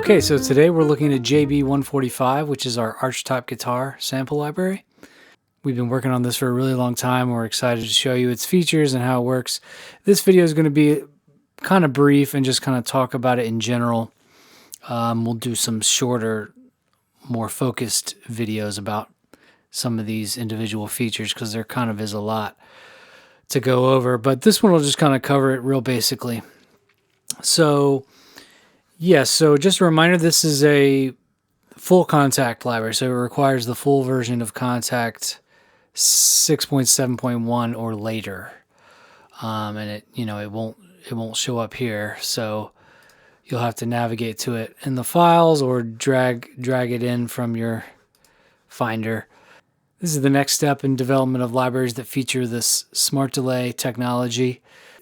Okay, so today we're looking at JB-145, which is our Archtop guitar sample library. We've been working on this for a really long time. We're excited to show you its features and how it works. This video is going to be kind of brief and just kind of talk about it in general. We'll do some shorter, more focused videos about some of these individual features because there kind of is a lot to go over. But this one will just kind of cover it real basically. So yes, so just a reminder, this is a full Kontakt library, so it requires the full version of Kontakt 6.7.1 or later, and it won't show up here, so you'll have to navigate to it in the files or drag it in from your Finder. This is the next step in development of libraries that feature this smart delay technology.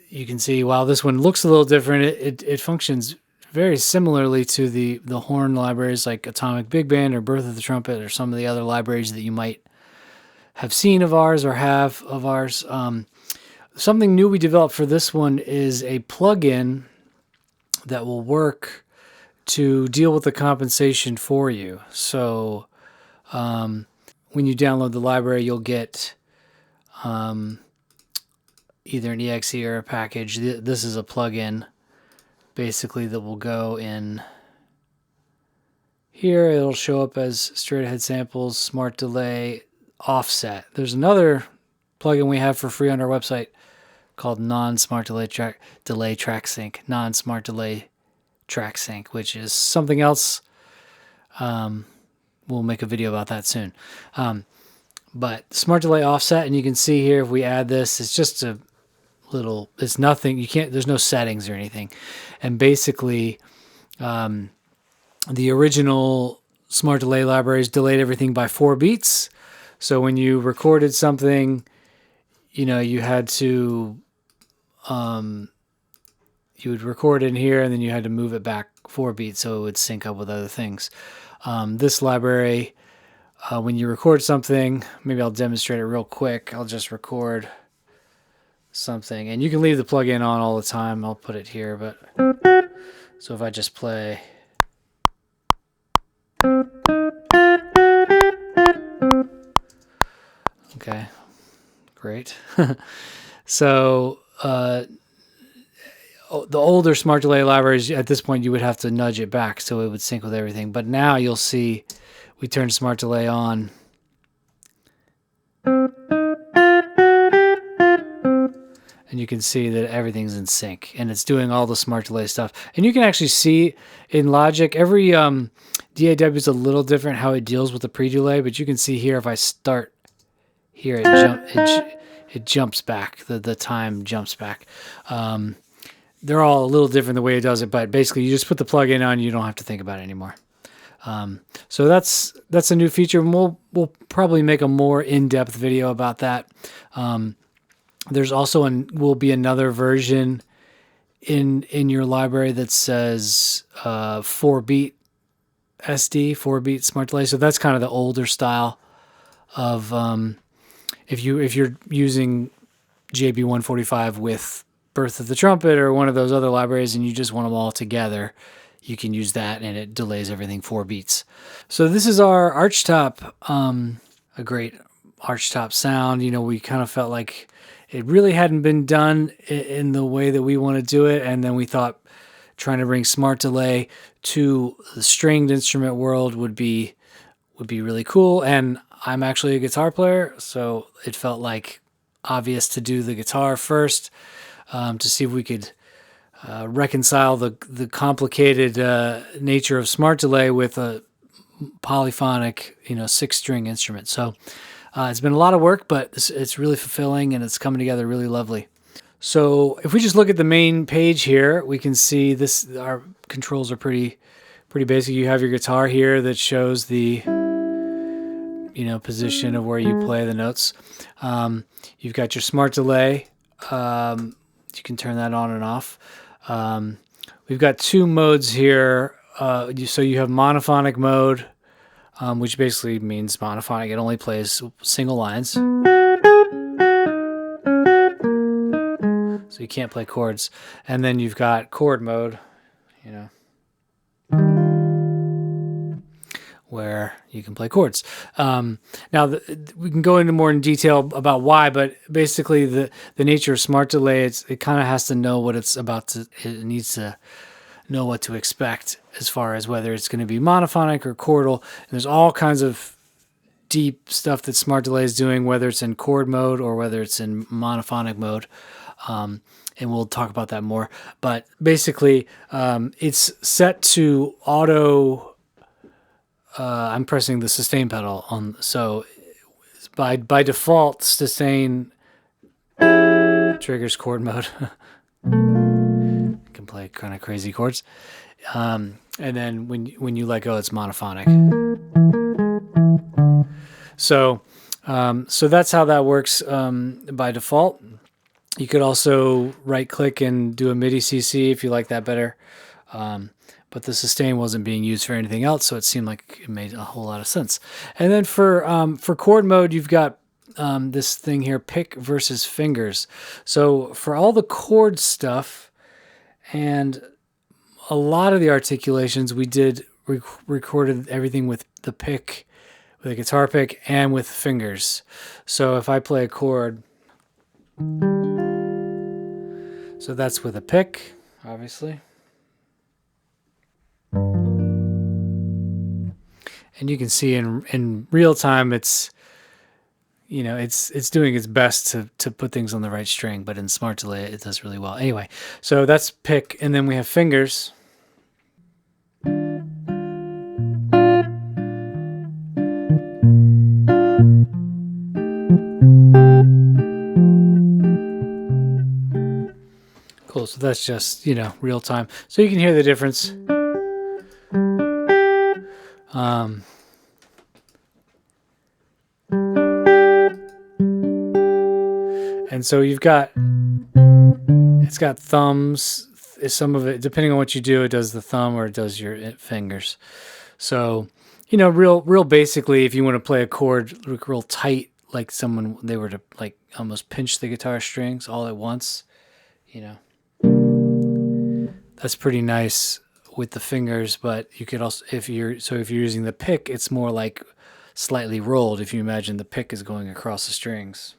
You can see while this one looks a little different, it functions very similarly to the horn libraries like Atomic Big Band or Birth of the Trumpet or some of the other libraries that you might have seen of ours or have of ours. Something new we developed for this one is a plugin that will work to deal with the compensation for you. So when you download the library, you'll get either an exe or a package. This is a plugin basically that will go in here. It'll show up as straight ahead samples, smart delay, offset. There's another plugin we have for free on our website called non-smart delay track sync, non-smart delay track sync, which is something else. We'll make a video about that soon. But smart delay offset, and you can see here if we add this, it's just a little, it's nothing, there's no settings or anything. And basically the original smart delay libraries delayed everything by 4 beats. So when you recorded something, you had to you would record in here and then you had to move it back 4 beats so it would sync up with other things. This library, when you record something, maybe I'll demonstrate it real quick. I'll just record something, and you can leave the plugin on all the time. I'll put it here, but so if I just play, okay, great. So the older smart delay libraries, at this point you would have to nudge it back so it would sync with everything, but now you'll see we turn smart delay on, and you can see that everything's in sync and it's doing all the smart delay stuff. And you can actually see in Logic, every DAW is a little different how it deals with the pre-delay, but you can see here if I start here, it jumps back, the time jumps back. They're all a little different the way it does it, but basically you just put the plugin on, you don't have to think about it anymore. So that's a new feature, and we'll probably make a more in-depth video about that. There's also will be another version in your library that says 4-beat SD, 4-beat smart delay. So that's kind of the older style of if you're using JB-145 with Birth of the Trumpet or one of those other libraries and you just want them all together, you can use that and it delays everything 4 beats. So this is our Archtop, a great Archtop sound. We kind of felt like it really hadn't been done in the way that we want to do it, and then we thought trying to bring smart delay to the stringed instrument world would be really cool. And I'm actually a guitar player, so it felt like obvious to do the guitar first, to see if we could reconcile the complicated nature of smart delay with a polyphonic 6-string instrument. So it's been a lot of work, but it's really fulfilling and it's coming together really lovely. So if we just look at the main page here, we can see this. Our controls are pretty basic. You have your guitar here that shows the position of where you play the notes. You've got your smart delay. You can turn that on and off. We've got 2 modes here. So you have monophonic mode, which basically means monophonic. It only plays single lines. So you can't play chords. And then you've got chord mode, where you can play chords. Now, we can go into more in detail about why, but basically the nature of smart delay, it kind of has to know what it's about to, it needs to know what to expect as far as whether it's going to be monophonic or chordal. And there's all kinds of deep stuff that smart delay is doing, whether it's in chord mode or whether it's in monophonic mode. And we'll talk about that more. But basically, it's set to auto. I'm pressing the sustain pedal on, so by default, sustain triggers chord mode. You can play kind of crazy chords, and then when you let go, it's monophonic. So that's how that works by default. You could also right click and do a MIDI CC if you like that better. But the sustain wasn't being used for anything else, so it seemed like it made a whole lot of sense. And then for chord mode, you've got this thing here, pick versus fingers. So for all the chord stuff and a lot of the articulations, we did recorded everything with the pick, with a guitar pick, and with fingers. So if I play a chord, so that's with a pick, obviously. And you can see in real time, it's doing its best to put things on the right string, but in smart delay it does really well. Anyway, so that's pick, and then we have fingers. Cool. So that's just real time, so you can hear the difference. And so it's got thumbs. Some of it, depending on what you do, it does the thumb or it does your fingers. So, real basically, if you want to play a chord real tight, like they were to like almost pinch the guitar strings all at once, that's pretty nice with the fingers. But you could also, if you're using the pick, it's more like slightly rolled. If you imagine the pick is going across the strings,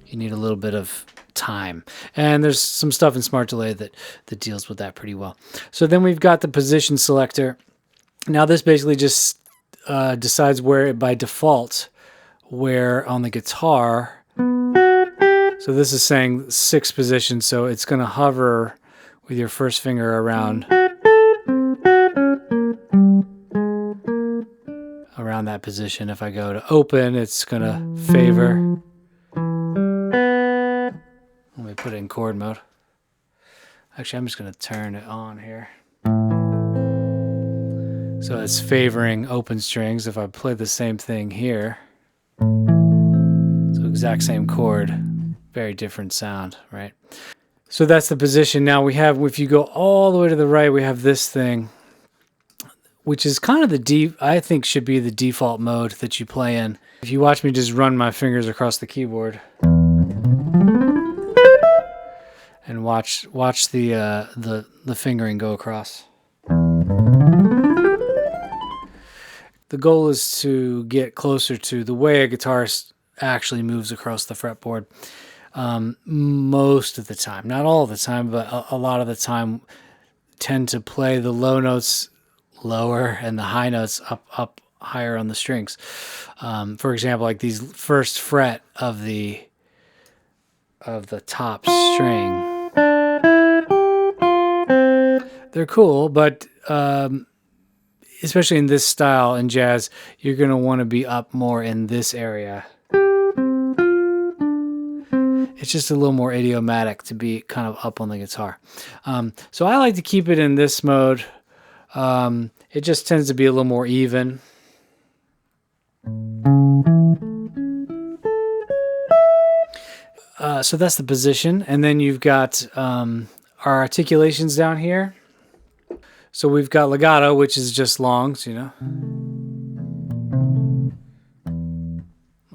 you need a little bit of time. And there's some stuff in smart delay that deals with that pretty well. So then we've got the position selector. Now this basically just decides where by default where on the guitar. So this is saying 6th position, so it's going to hover with your first finger around that position. If I go to open, it's going to favor. Let me put it in chord mode. Actually, I'm just going to turn it on here. So it's favoring open strings. If I play the same thing here, so exact same chord, very different sound, right? So that's the position. Now we have, if you go all the way to the right, we have this thing, which is kind of I think should be the default mode that you play in. If you watch me just run my fingers across the keyboard and watch the fingering go across. The goal is to get closer to the way a guitarist actually moves across the fretboard. Most of the time, not all the time, but a lot of the time, tend to play the low notes lower and the high notes up higher on the strings. For example, like these first fret of the top string, they're cool, but especially in this style in jazz, you're going to want to be up more in this area. It's just a little more idiomatic to be kind of up on the guitar. So I like to keep it in this mode. It just tends to be a little more even. So that's the position. And then you've got our articulations down here. So we've got legato, which is just longs, I'll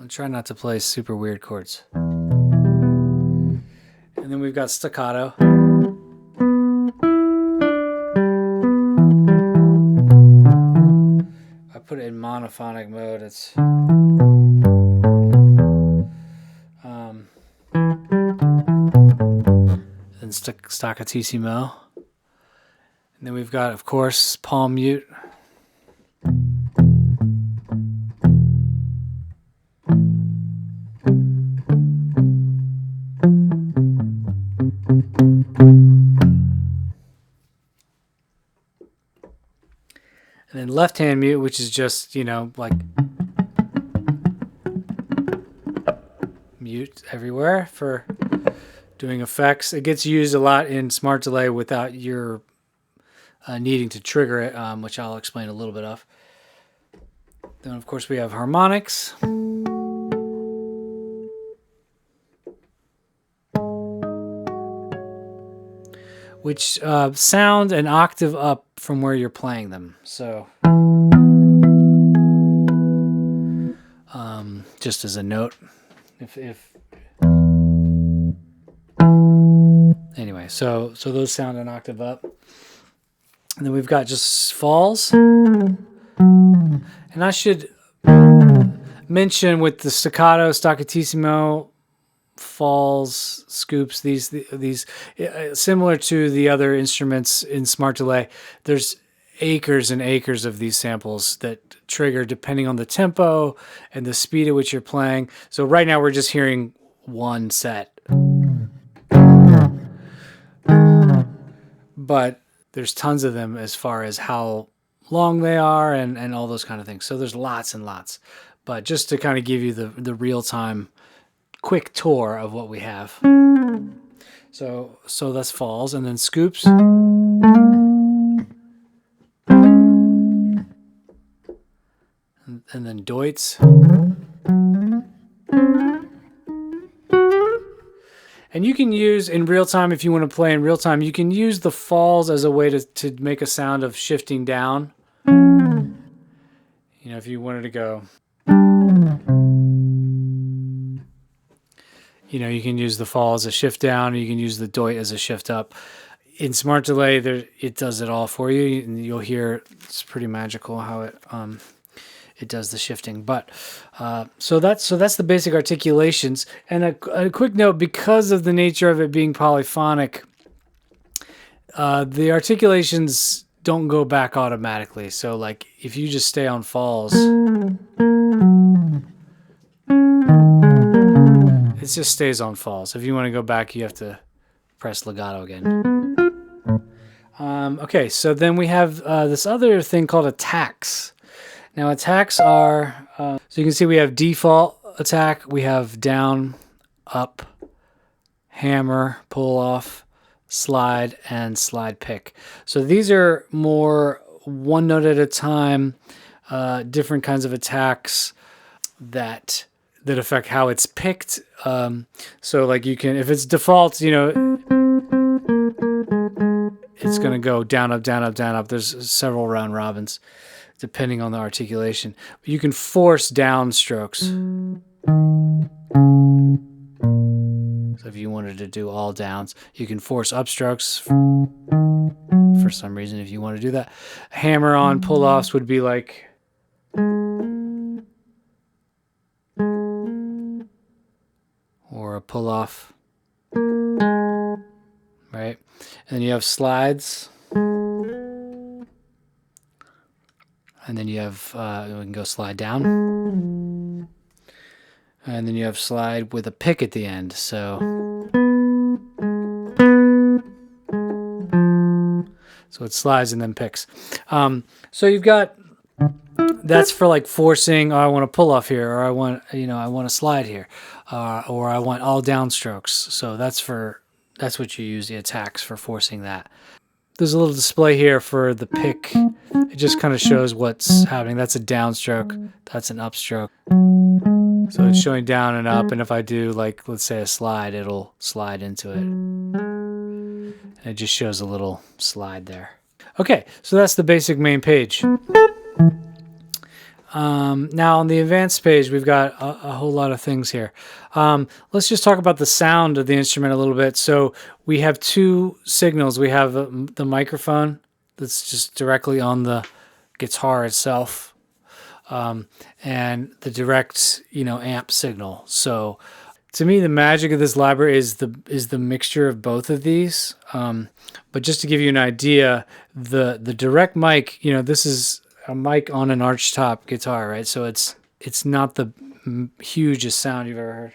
try not to play super weird chords. And then we've got staccato. put it in monophonic mode. It's and staccatissimo. And then we've got, of course, palm mute. And then left hand mute, which is just, like mute everywhere for doing effects. It gets used a lot in Smart Delay without your needing to trigger it, which I'll explain a little bit of. Then, of course, we have harmonics. Which sound an octave up from where you're playing them. So, just as a note, anyway, so those sound an octave up. And then we've got just falls. And I should mention with the staccato, staccatissimo, falls, scoops, these similar to the other instruments in Smart Delay, there's acres and acres of these samples that trigger depending on the tempo and the speed at which you're playing. So right now we're just hearing one set. But there's tons of them as far as how long they are and all those kind of things. So there's lots and lots. But just to kind of give you the real-time quick tour of what we have. So that's falls, and then scoops. And then doits. And you can use in real time, if you want to play in real time, you can use the falls as a way to make a sound of shifting down. If you wanted to go, you can use the fall as a shift down, or you can use the doit as a shift up. In Smart Delay, it does it all for you, and you'll hear it's pretty magical how it does the shifting. But so that's the basic articulations. And a quick note, because of the nature of it being polyphonic, the articulations don't go back automatically. So like if you just stay on falls, it just stays on falls. If you want to go back, you have to press legato again. Okay, so then we have this other thing called attacks. Now attacks are, so you can see we have default attack, we have down, up, hammer, pull off, slide, and slide pick. So these are more one note at a time, different kinds of attacks that affect how it's picked. So like you can, if it's default, it's going to go down, up, down, up, down, up. There's several round robins depending on the articulation. But you can force down strokes. So if you wanted to do all downs, you can force up strokes for some reason if you want to do that. Hammer on pull-offs would be like... or a pull-off. Right? And then you have slides. And then you have, we can go slide down. And then you have slide with a pick at the end. So it slides and then picks. So you've got, that's for like forcing, oh, I want to pull off here, or I want to slide here, or I want all down strokes. So that's what you use the attacks for, forcing that. There's a little display here for the pick. It just kind of shows what's happening. That's a downstroke. That's an upstroke. So it's showing down and up. And if I do, like, let's say a slide, it'll slide into it. And it just shows a little slide there. Okay, so that's the basic main page. Now on the advanced page, we've got a whole lot of things here. Let's just talk about the sound of the instrument a little bit. So we have two signals. We have the microphone that's just directly on the guitar itself. and the direct, amp signal. So to me, the magic of this library is the mixture of both of these. But just to give you an idea, the direct mic, this is a mic on an Archtop guitar, right? So it's not the hugest sound you've ever heard.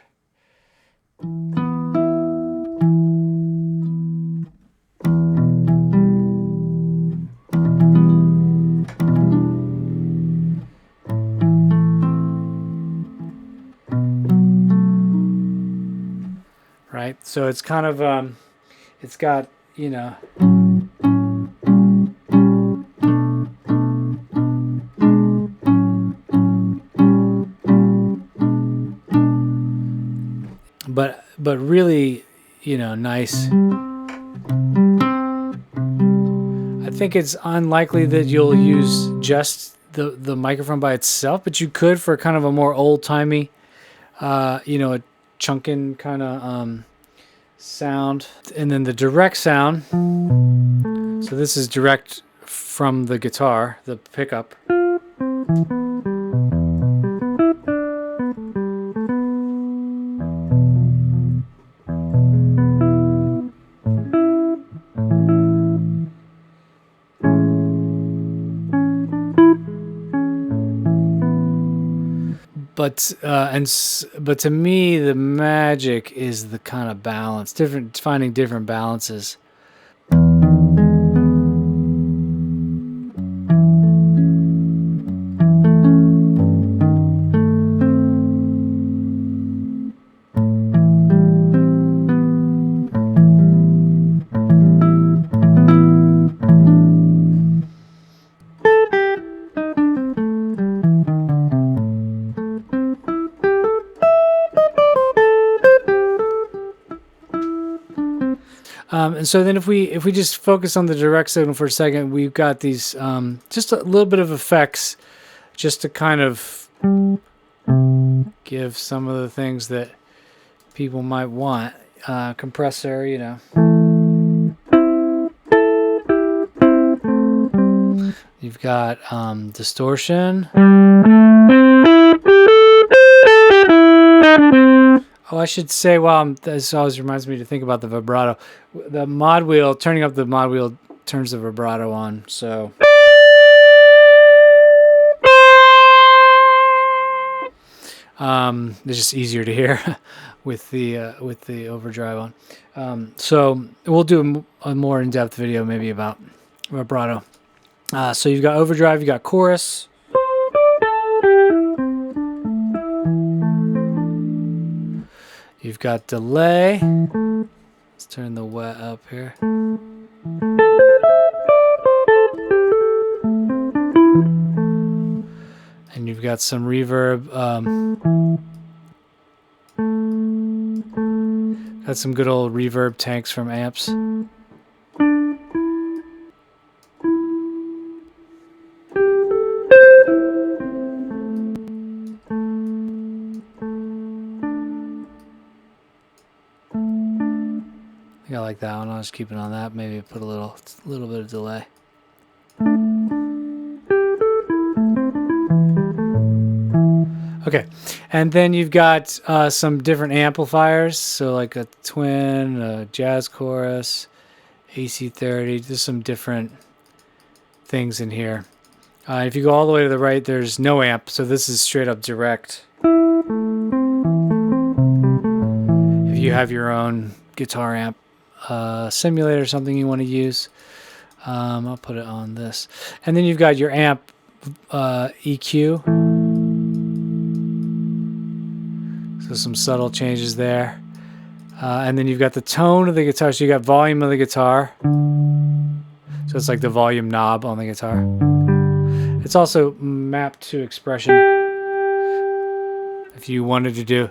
Right? So it's kind of, it's got, but really, nice. I think it's unlikely that you'll use just the microphone by itself, but you could for kind of a more old-timey, a chunkin' kind of sound. And then the direct sound, so this is direct from the guitar, the pickup. But to me, the magic is the kind of balance, finding different balances. And so then if we just focus on the direct signal for a second, we've got these just a little bit of effects just to kind of give some of the things that people might want. Compressor, You've got distortion. Oh, I should say, this always reminds me to think about the vibrato. The mod wheel, turning up the mod wheel turns the vibrato on, so. It's just easier to hear with the overdrive on. So we'll do a more in-depth video maybe about vibrato. So you've got overdrive, you've got chorus. You've got delay. Let's turn the wet up here. And you've got some reverb. Got some good old reverb tanks from amps. I like that one. I'll just keep it on that. Maybe put a little bit of delay. Okay, and then you've got some different amplifiers. So like a twin, a jazz chorus, AC30. There's some different things in here. If you go all the way to the right, there's no amp. So this is straight up direct. If you have your own guitar amp simulator or something you want to use, I'll put it on this. And then you've got your amp EQ. So some subtle changes there. And then you've got the tone of the guitar. So you got volume of the guitar. So it's like the volume knob on the guitar. It's also mapped to expression. If you wanted to do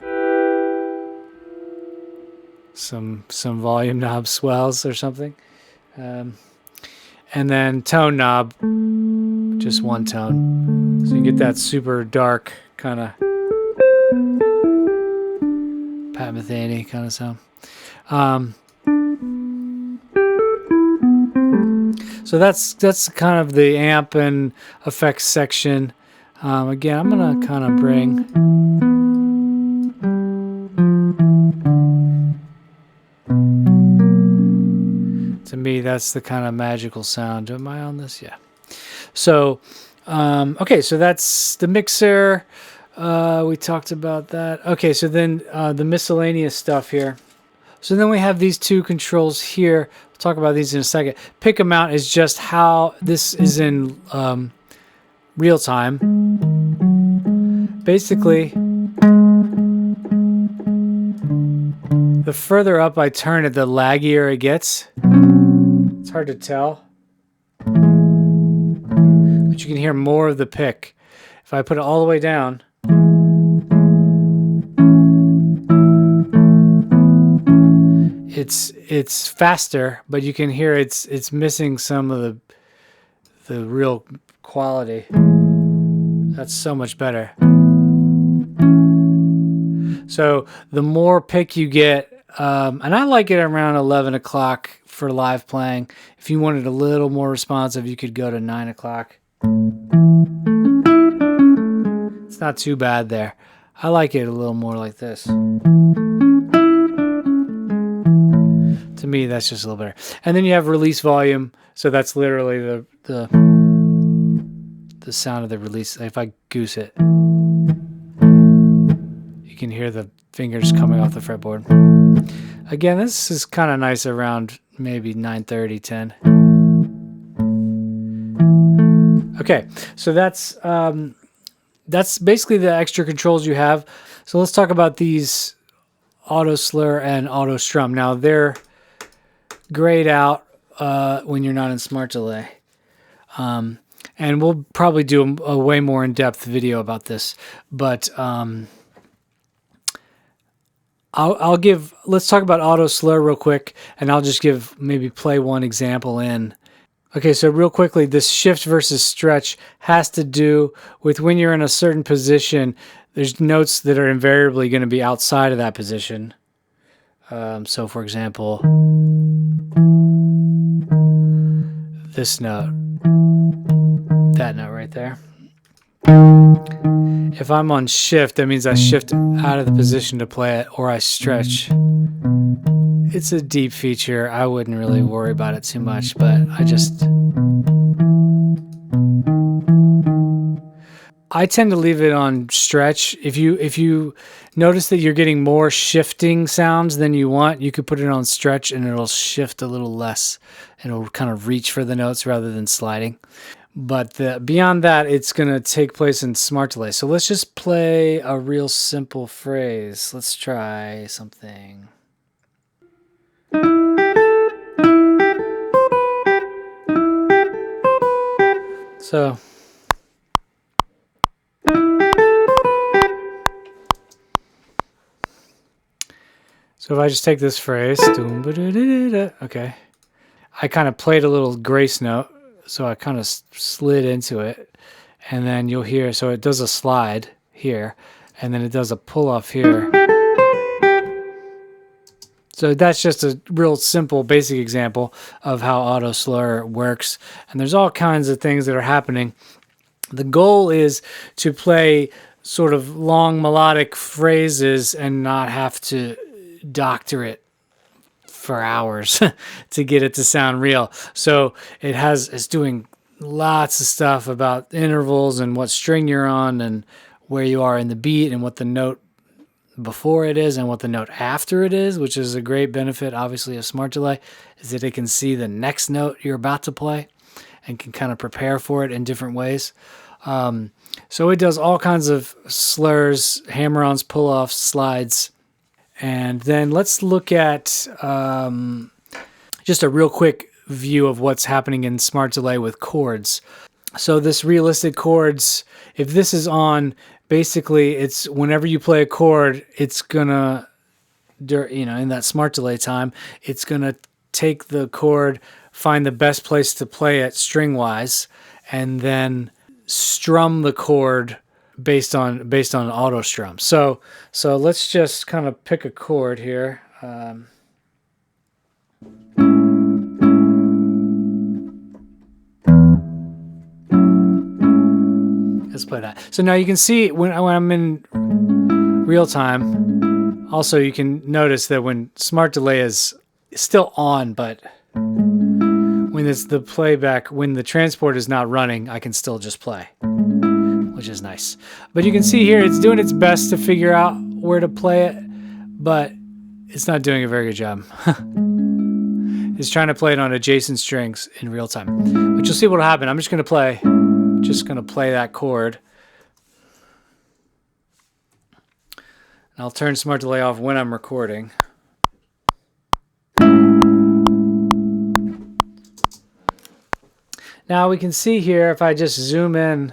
some volume knob swells or something. And then tone knob, just one tone. So you get that super dark kind of Pat Metheny kind of sound. So that's kind of the amp and effects section. Again, I'm gonna kind of bring. To me, that's the kind of magical sound. Am I on this? Yeah. So, okay, so that's the mixer. We talked about that. Okay, so then the miscellaneous stuff here. So then we have these two controls here. We'll talk about these in a second. Pick amount is just how this is in real time. Basically, the further up I turn it, the laggier it gets. It's hard to tell, but you can hear more of the pick. If I put it all the way down, it's faster, but you can hear it's missing some of the real quality. That's so much better. So the more pick you get, and I like it around 11 o'clock for live playing. If you wanted a little more responsive, you could go to 9 o'clock. It's not too bad there. I like it a little more like this. To me, that's just a little better. And then you have release volume. So that's literally the sound of the release. If I goose it, you can hear the fingers coming off the fretboard. Again, this is kind of nice around maybe 9:30, 10. Okay, so that's basically the extra controls you have. So let's talk about these auto slur and auto strum. Now they're grayed out when you're not in smart delay. And we'll probably do a way more in-depth video about this, but let's talk about auto slur real quick, and I'll just maybe play one example in. Okay, so real quickly, this shift versus stretch has to do with when you're in a certain position, there's notes that are invariably going to be outside of that position. So for example, this note, that note right there. If I'm on shift, that means I shift out of the position to play it, or I stretch. It's a deep feature. I wouldn't really worry about it too much, but I tend to leave it on stretch. If you notice that you're getting more shifting sounds than you want, you could put it on stretch and it'll shift a little less. It'll kind of reach for the notes rather than sliding. But beyond that, it's going to take place in smart delay. So let's just play a real simple phrase. Let's try something. So if I just take this phrase, okay, I kind of played a little grace note, so I kind of slid into it, and then you'll hear, so it does a slide here, and then it does a pull off here. So that's just a real simple, basic example of how auto slur works, and there's all kinds of things that are happening. The goal is to play sort of long melodic phrases and not have to doctor it for hours to get it to sound real. So it's doing lots of stuff about intervals and what string you're on and where you are in the beat and what the note before it is and what the note after it is, which is a great benefit, obviously, of smart delay, is that it can see the next note you're about to play and can kind of prepare for it in different ways. So it does all kinds of slurs, hammer-ons, pull-offs, slides. And then let's look at just a real quick view of what's happening in smart delay with chords. So this realistic chords, if this is on, basically it's whenever you play a chord, it's gonna, in that smart delay time, it's gonna take the chord, find the best place to play it string-wise, and then strum the chord based on auto strum. So let's just kind of pick a chord here. Let's play that. So now you can see when I'm in real time, also you can notice that when smart delay is still on, but when it's the playback, when the transport is not running, I can still just play, which is nice. But you can see here, it's doing its best to figure out where to play it, but it's not doing a very good job. It's trying to play it on adjacent strings in real time. But you'll see what'll happen. I'm just gonna play that chord. And I'll turn smart delay off when I'm recording. Now we can see here, if I just zoom in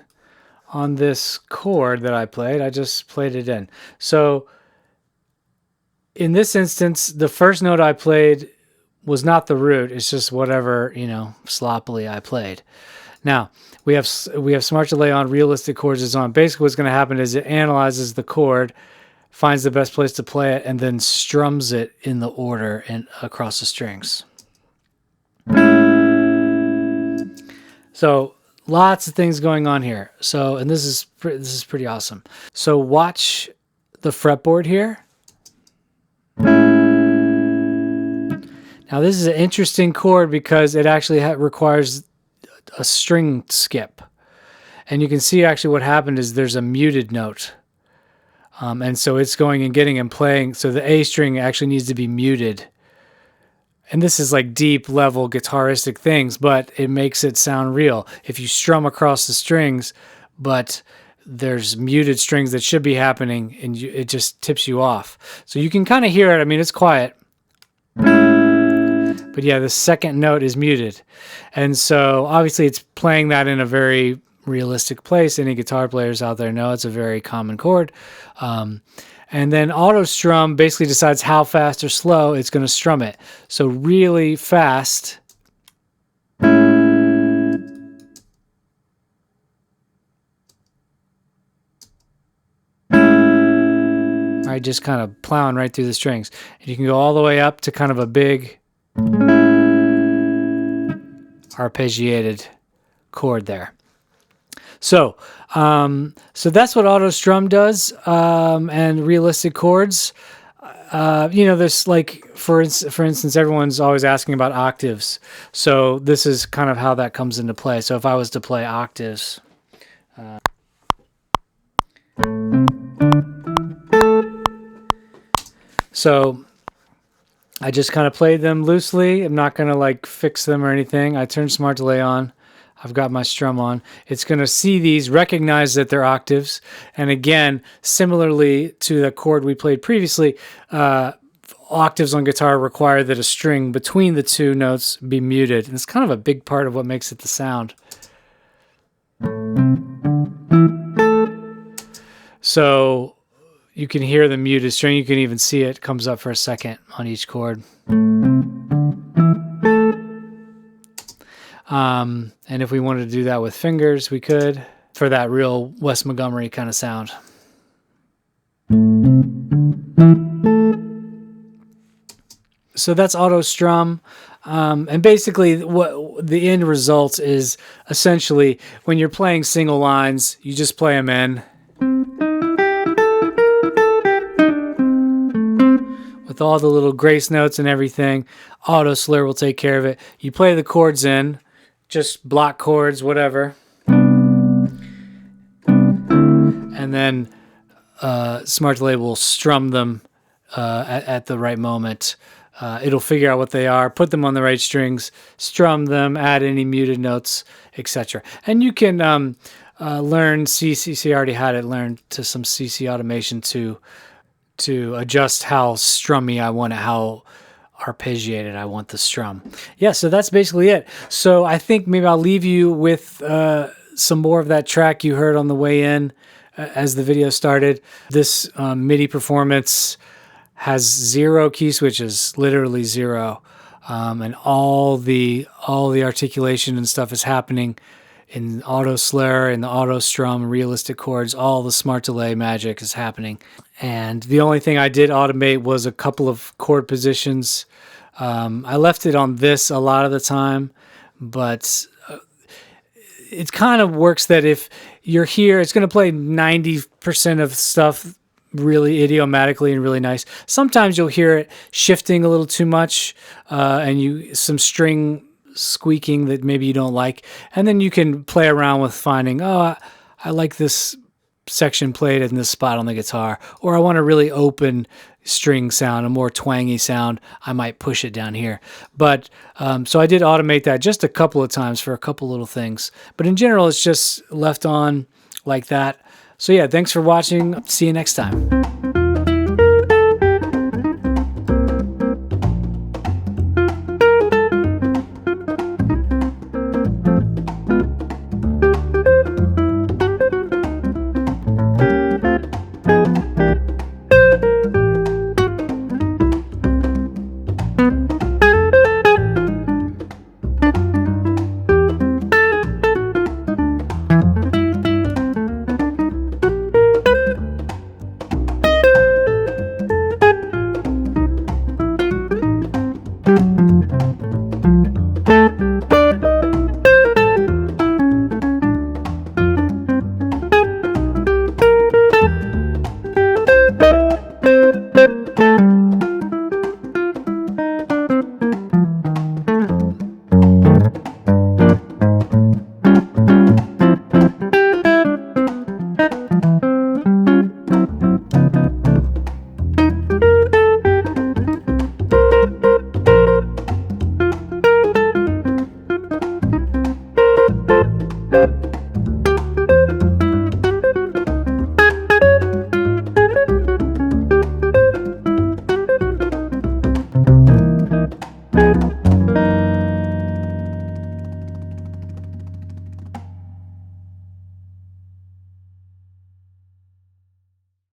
on this chord that I played, I just played it in. So in this instance, the first note I played was not the root. It's just whatever, you know, sloppily I played. Now we have smart delay on, realistic chords is on. Basically what's going to happen is it analyzes the chord, finds the best place to play it, and then strums it in the order and across the strings. So lots of things going on here. So, and this is pretty awesome. So watch the fretboard here. Now this is an interesting chord because it actually requires a string skip. And you can see actually what happened is there's a muted note. And so it's going and getting and playing. So the A string actually needs to be muted. And this is like deep level guitaristic things, but it makes it sound real. If you strum across the strings, but there's muted strings that should be happening, and it just tips you off. So you can kind of hear it. I mean, it's quiet. But yeah, the second note is muted. And so obviously it's playing that in a very realistic place. Any guitar players out there know it's a very common chord. And then auto strum basically decides how fast or slow it's going to strum it. So really fast. All right, just kind of plowing right through the strings. And you can go all the way up to kind of a big arpeggiated chord there. So, so that's what auto strum does, and realistic chords. You know, there's like, for instance, everyone's always asking about octaves. So this is kind of how that comes into play. So if I was to play octaves, so I just kind of played them loosely. I'm not going to like fix them or anything. I turn smart delay on. I've got my strum on. It's going to see these, recognize that they're octaves. And again, similarly to the chord we played previously, octaves on guitar require that a string between the two notes be muted. And it's kind of a big part of what makes it the sound. So you can hear the muted string. You can even see it comes up for a second on each chord. And if we wanted to do that with fingers, we could, for that real Wes Montgomery kind of sound. So that's auto strum. And basically what the end result is, essentially when you're playing single lines, you just play them in. With all the little grace notes and everything, auto slur will take care of it. You play the chords in, just block chords, whatever. And then smart delay will strum them at the right moment. It'll figure out what they are, put them on the right strings, strum them, add any muted notes, etc. And you can learn CC, I already had it learned to some CC automation to adjust how strummy I want it, how arpeggiated I want the strum. Yeah, so that's basically it. So I think maybe I'll leave you with some more of that track you heard on the way in as the video started. This MIDI performance has 0 key switches, literally 0. And all the articulation and stuff is happening in auto slur, in the auto strum, realistic chords. All the smart delay magic is happening. And the only thing I did automate was a couple of chord positions. I left it on this a lot of the time, but it kind of works that if you're here. It's going to play 90% of stuff really idiomatically and really nice. Sometimes you'll hear it shifting a little too much, and some string squeaking that maybe you don't like, and then you can play around with finding, oh, I like this section played in this spot on the guitar, or I want a really open string sound, a more twangy sound, I might push it down here. But so I did automate that just a couple of times for a couple little things, but in general it's just left on like that. So yeah, thanks for watching. See you next time.